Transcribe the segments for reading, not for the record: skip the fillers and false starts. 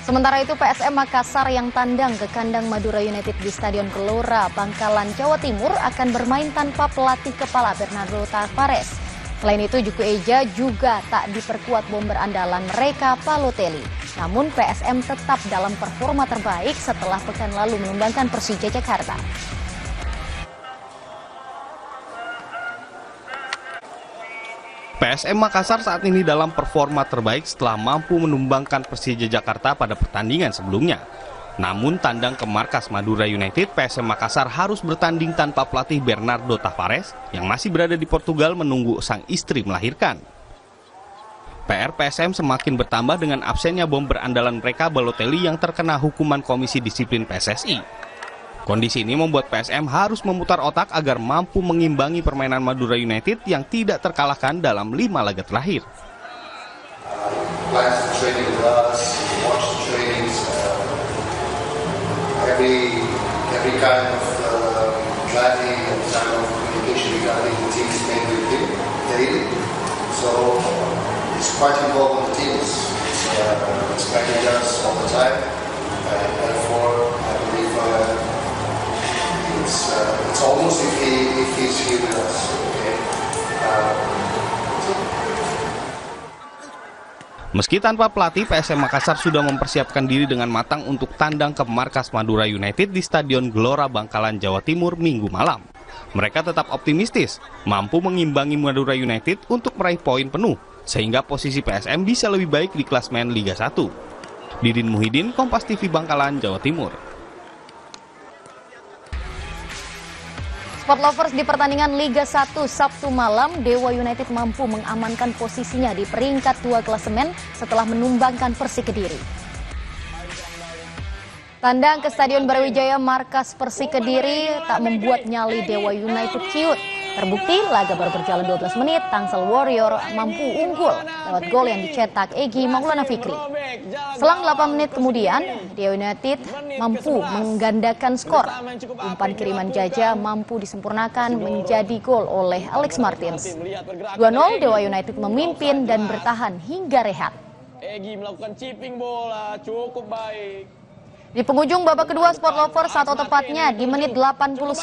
Sementara itu PSM Makassar yang tandang ke kandang Madura United di Stadion Gelora, Bangkalan, Jawa Timur akan bermain tanpa pelatih kepala Bernardo Tavares. Selain itu Juku Eja juga tak diperkuat bomber andalan mereka Balotelli. Namun PSM tetap dalam performa terbaik setelah pekan lalu menumbangkan Persija Jakarta. PSM Makassar saat ini dalam performa terbaik setelah mampu menumbangkan Persija Jakarta pada pertandingan sebelumnya. Namun tandang ke markas Madura United, PSM Makassar harus bertanding tanpa pelatih Bernardo Tavares yang masih berada di Portugal menunggu sang istri melahirkan. PR PSM semakin bertambah dengan absennya bomber andalan mereka Balotelli yang terkena hukuman Komisi Disiplin PSSI. Kondisi ini membuat PSM harus memutar otak agar mampu mengimbangi permainan Madura United yang tidak terkalahkan dalam 5 laga terakhir. It's almost if he's here with us, okay? Meski tanpa pelatih, PSM Makassar sudah mempersiapkan diri dengan matang untuk tandang ke markas Madura United di Stadion Gelora Bangkalan, Jawa Timur Minggu malam. Mereka tetap optimistis, mampu mengimbangi Madura United untuk meraih poin penuh, sehingga posisi PSM bisa lebih baik di klasmen Liga 1. Didin Muhyiddin, Kompas TV Bangkalan, Jawa Timur. Sport Lovers, di pertandingan Liga 1 Sabtu malam, Dewa United mampu mengamankan posisinya di peringkat 2 klasemen setelah menumbangkan Persik Kediri. Tandang ke Stadion Brawijaya markas Persik Kediri tak membuat nyali Dewa United ciut. Terbukti laga baru berjalan 12 menit, Tangsel Warrior mampu unggul lewat gol yang dicetak Egy Maulana Fikri. Selang 8 menit kemudian, Dewa United mampu menggandakan skor. Umpan kiriman Jaja mampu disempurnakan menjadi gol oleh Alex Martins. 2-0 Dewa United memimpin dan bertahan hingga rehat. Egy melakukan chipping bola, cukup baik. Di penghujung babak kedua Sport Lovers, atau tepatnya di menit 89,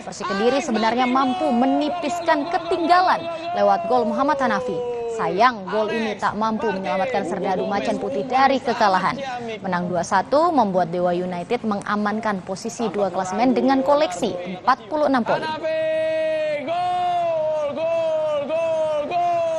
Persik Kediri sebenarnya mampu menipiskan ketinggalan lewat gol Muhammad Hanafi. Sayang, gol ini tak mampu menyelamatkan Serdadu Macan Putih dari kekalahan. Menang 2-1 membuat Dewa United mengamankan posisi 2 klasemen dengan koleksi 46 poin.